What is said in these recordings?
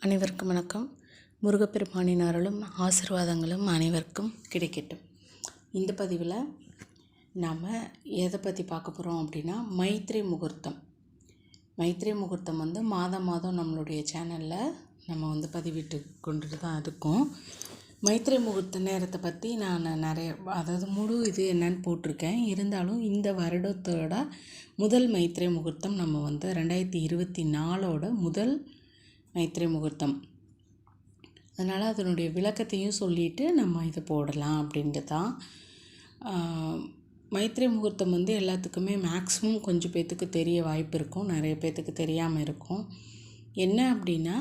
அனைவருக்கும் வணக்கம். முருகப்பெருமானின் அருளும் ஆசீர்வாதங்களும் அனைவருக்கும் கிடைக்கட்டும். இந்த பதிவில் நாம் எதை பற்றி பார்க்க போகிறோம் அப்படின்னா மைத்ரி முகூர்த்தம். மைத்ரி முகூர்த்தம் மாதம் நம்மளுடைய சேனலில் நம்ம பதிவிட்டு கொண்டுட்டு தான் இருக்கோம். மைத்ரி முகூர்த்த நேரத்தை பற்றி நான் நிறைய முழு இது என்னன்னு போட்டிருக்கேன். இருந்தாலும் இந்த வருடத்தோட முதல் மைத்ரி முகூர்த்தம் நம்ம 2024 முதல் மைத்ரி முகூர்த்தம். அதனால் அதனுடைய விளக்கத்தையும் சொல்லிவிட்டு நம்ம இதை போடலாம் அப்படின்ட்டு தான். மைத்ரி முகூர்த்தம் எல்லாத்துக்குமே மேக்ஸிமம் கொஞ்சம் பேர்த்துக்கு தெரிய வாய்ப்பு இருக்கும், நிறைய பேர்த்துக்கு தெரியாமல் இருக்கும். என்ன அப்படின்னா,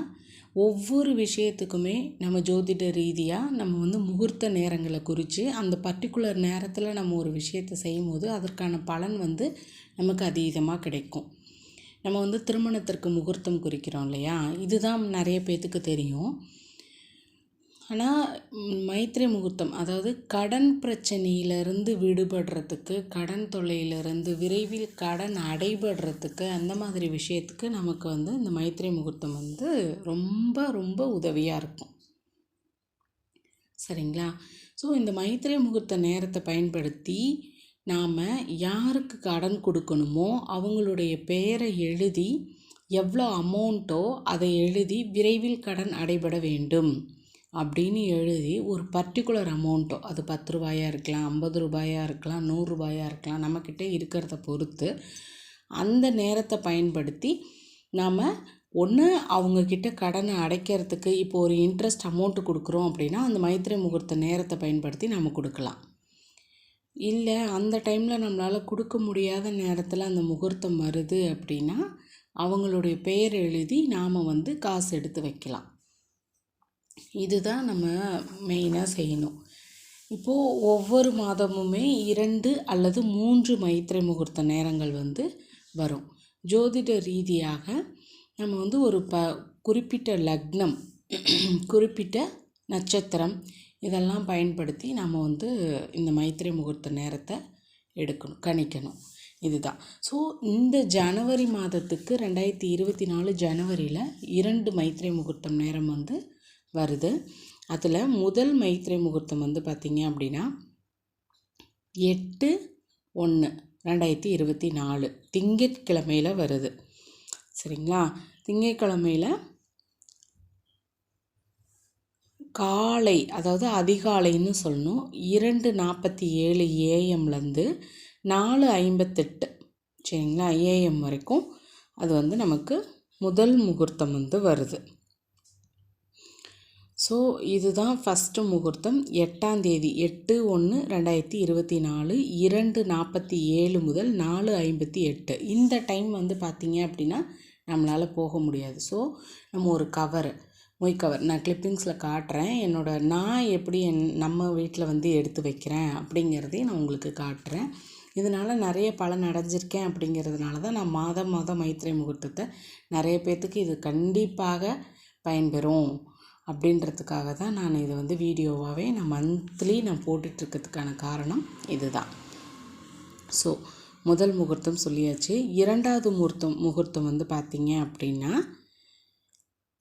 ஒவ்வொரு விஷயத்துக்குமே நம்ம ஜோதிட ரீதியாக நம்ம முகூர்த்த நேரங்களை குறித்து அந்த பர்டிகுலர் நேரத்தில் நம்ம ஒரு விஷயத்தை செய்யும்போது அதற்கான பலன் நமக்கு அதீதமாக கிடைக்கும். நம்ம திருமணத்திற்கு முகூர்த்தம் குறிக்கிறோம் இல்லையா, இதுதான் நிறைய பேர்த்துக்கு தெரியும். ஆனால் மைத்ரி முகூர்த்தம், அதாவது கடன் பிரச்சனையிலிருந்து விடுபடுறதுக்கு, கடன் தொல்லையிலிருந்து விரைவில் கடன் அடைபடுறதுக்கு, அந்த மாதிரி விஷயத்துக்கு நமக்கு இந்த மைத்ரி முகூர்த்தம் ரொம்ப ரொம்ப உதவியாக இருக்கும். சரிங்களா? ஸோ இந்த மைத்ரி முகூர்த்த நேரத்தை பயன்படுத்தி நாம் யாருக்கு கடன் கொடுக்கணுமோ அவங்களுடைய பெயரை எழுதி, எவ்வளோ அமௌண்ட்டோ அதை எழுதி விரைவில் கடன் அடைபட வேண்டும் அப்படின்னு எழுதி ஒரு பர்டிகுலர் அமௌண்ட்டோ, அது 10 ரூபாயாக இருக்கலாம், 50 ரூபாயாக இருக்கலாம், 100 ரூபாயாக இருக்கலாம், நம்மக்கிட்ட இருக்கிறத பொறுத்து அந்த நேரத்தை பயன்படுத்தி நாம் ஒன்று அவங்கக்கிட்ட கடனை அடைக்கிறதுக்கு, இப்போ ஒரு இன்ட்ரெஸ்ட் அமௌண்ட்டு கொடுக்குறோம் அப்படின்னா அந்த மைத்ரி முகூர்த்த நேரத்தை பயன்படுத்தி நம்ம கொடுக்கலாம். இல்லை அந்த டைமில் நம்மளால் கொடுக்க முடியாத நேரத்தில் அந்த முகூர்த்தம் வருது அப்படின்னா அவங்களுடைய பெயர் எழுதி நாம் காசு எடுத்து வைக்கலாம். இதுதான் நம்ம மெயினாக செய்யணும். இப்போது ஒவ்வொரு மாதமுமே 2 அல்லது 3 மைத்ரி முகூர்த்த நேரங்கள் வரும். ஜோதிட ரீதியாக நம்ம ஒரு குறிப்பிட்ட லக்னம், குறிப்பிட்ட நட்சத்திரம் இதெல்லாம் பயன்படுத்தி நம்ம இந்த மைத்ரி முகூர்த்த நேரத்தை கணிக்கணும். இதுதான். ஸோ இந்த ஜனவரி மாதத்துக்கு 2024 ஜனவரியில் 2 மைத்ரி முகூர்த்தம் நேரம் வருது. அதில் முதல் மைத்ரி முகூர்த்தம் பார்த்திங்க அப்படின்னா 8/1/2024 திங்கட்கிழமையில் வருது. சரிங்களா? திங்கட்கிழமையில் காலை, அதாவது அதிகாலைன்னு சொல்லணும், 2:47 AM - 4:58 சரிங்களா AM வரைக்கும் அது நமக்கு முதல் முகூர்த்தம் வருது. ஸோ இதுதான் ஃபஸ்ட்டு முகூர்த்தம். 8ஆம் தேதி 8/1/2024 2:47 முதல் 4:58 இந்த டைம் பார்த்திங்க அப்படின்னா நம்மளால் போக முடியாது. ஸோ நம்ம ஒரு மொய் கவர் நான் கிளிப்பிங்ஸில் காட்டுறேன். நான் எப்படி நம்ம வீட்டில் எடுத்து வைக்கிறேன் அப்படிங்கிறதையும் நான் உங்களுக்கு காட்டுறேன். இதனால் நிறைய பலன் அடைஞ்சிருக்கேன். அப்படிங்கிறதுனால தான் நான் மாதம் மைத்ரி முகூர்த்தத்தை நிறைய பேர்த்துக்கு இது கண்டிப்பாக பயன்பெறும் அப்படின்றதுக்காக தான் நான் இதை வீடியோவாகவே நான் மந்த்லி நான் போட்டுட்ருக்கிறதுக்கான காரணம் இதுதான். ஸோ முதல் முகூர்த்தம் சொல்லியாச்சு. 2வது முகூர்த்தம் பார்த்திங்க அப்படின்னா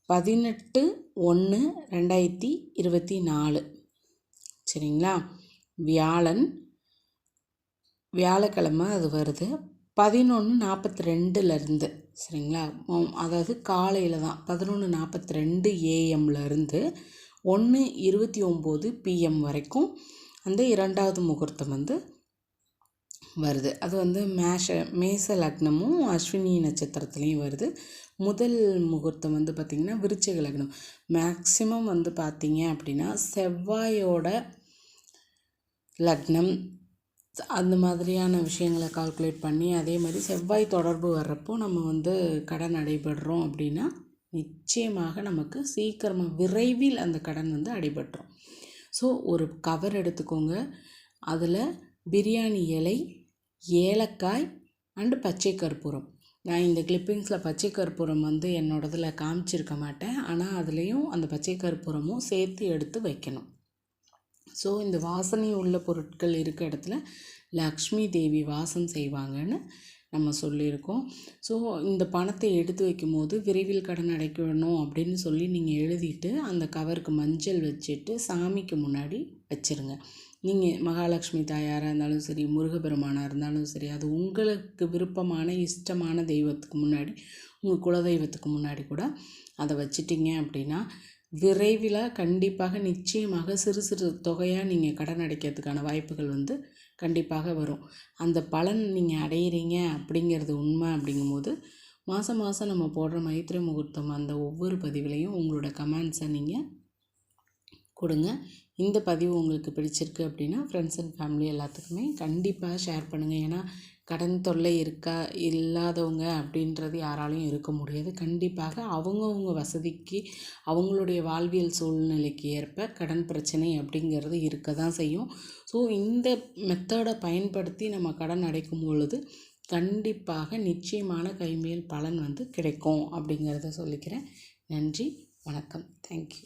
18/1/2024 சரிங்களா? வியாழக்கிழமை அது வருது. 11:42 சரிங்களா? அதாவது காலையில் தான் 11:42 AM 1:29 PM வரைக்கும் அந்த 2வது முகூர்த்தம் வருது. அது மேஷ லக்னமும் அஸ்வினி நட்சத்திரத்துலேயும் வருது. முதல் முகூர்த்தம் பார்த்திங்கன்னா விருச்சிக லக்னம். மேக்ஸிமம் பார்த்திங்க அப்படின்னா செவ்வாயோட லக்னம் அந்த மாதிரியான விஷயங்களை கால்குலேட் பண்ணி, அதே மாதிரி செவ்வாய் தொடர்பு வர்றப்போ நம்ம கடன் அடைபடுறோம் அப்படின்னா நிச்சயமாக நமக்கு சீக்கிரமாக விரைவில் அந்த கடன் அடைபட்டுரும். ஸோ ஒரு கவர் எடுத்துக்கோங்க. அதில் பிரியாணி இலை, ஏலக்காய் அண்டு பச்சை கற்பூரம். நான் இந்த கிளிப்பிங்ஸில் பச்சை கற்பூரம் என்னோடதில் காமிச்சிருக்க மாட்டேன், ஆனால் அதுலேயும் அந்த பச்சை கற்பூரமும் சேர்த்து எடுத்து வைக்கணும். ஸோ இந்த வாசனை உள்ள பொருட்கள் இருக்க இடத்துல லக்ஷ்மி தேவி வாசம் செய்வாங்கன்னு நம்ம சொல்லியிருக்கோம். ஸோ இந்த பணத்தை எடுத்து வைக்கும்போது விரைவில் கடன் அடைக்கணும் அப்படின்னு சொல்லி நீங்கள் எழுதிட்டு அந்த கவருக்கு மஞ்சள் வச்சுட்டு சாமிக்கு முன்னாடி வச்சுருங்க. நீங்கள் மகாலட்சுமி தாயாராக இருந்தாலும் சரி, முருகப்பெருமானாக இருந்தாலும் சரி, அது உங்களுக்கு விருப்பமான இஷ்டமான தெய்வத்துக்கு முன்னாடி, உங்கள் குலதெய்வத்துக்கு முன்னாடி கூட அதை வச்சிட்டிங்க அப்படின்னா விரைவில் கண்டிப்பாக நிச்சயமாக சிறு சிறு தொகையாக நீங்கள் கடன் அடைக்கிறதுக்கான வாய்ப்புகள் கண்டிப்பாக வரும். அந்த பலன் நீங்கள் அடையிறீங்க அப்படிங்கிறது உண்மை அப்படிங்கும்போது மாதம் மாதம் நம்ம போடுற மைத்ரி முகூர்த்தம் அந்த ஒவ்வொரு பதிவுலையும் உங்களோட கமெண்ட்ஸை நீங்கள் கொடுங்க. இந்த பதிவு உங்களுக்கு பிடிச்சிருக்கு அப்படின்னா ஃப்ரெண்ட்ஸ் அண்ட் ஃபேமிலி எல்லாத்துக்குமே கண்டிப்பாக ஷேர் பண்ணுங்கள். ஏன்னா கடன் தொல்லை இல்லாதவங்க அப்படின்றது யாராலையும் இருக்க முடியாது. கண்டிப்பாக அவங்கவுங்க வசதிக்கு அவங்களுடைய வாழ்வியல் சூழ்நிலைக்கு ஏற்ப கடன் பிரச்சனை அப்படிங்கிறது இருக்க தான் செய்யும். ஸோ இந்த மெத்தடை பயன்படுத்தி நம்ம கடன் அடைக்கும் பொழுது கண்டிப்பாக நிச்சயமான கைமேல் பலன் கிடைக்கும் அப்படிங்கிறத சொல்லிக்கிறேன். நன்றி, வணக்கம், தேங்க்யூ.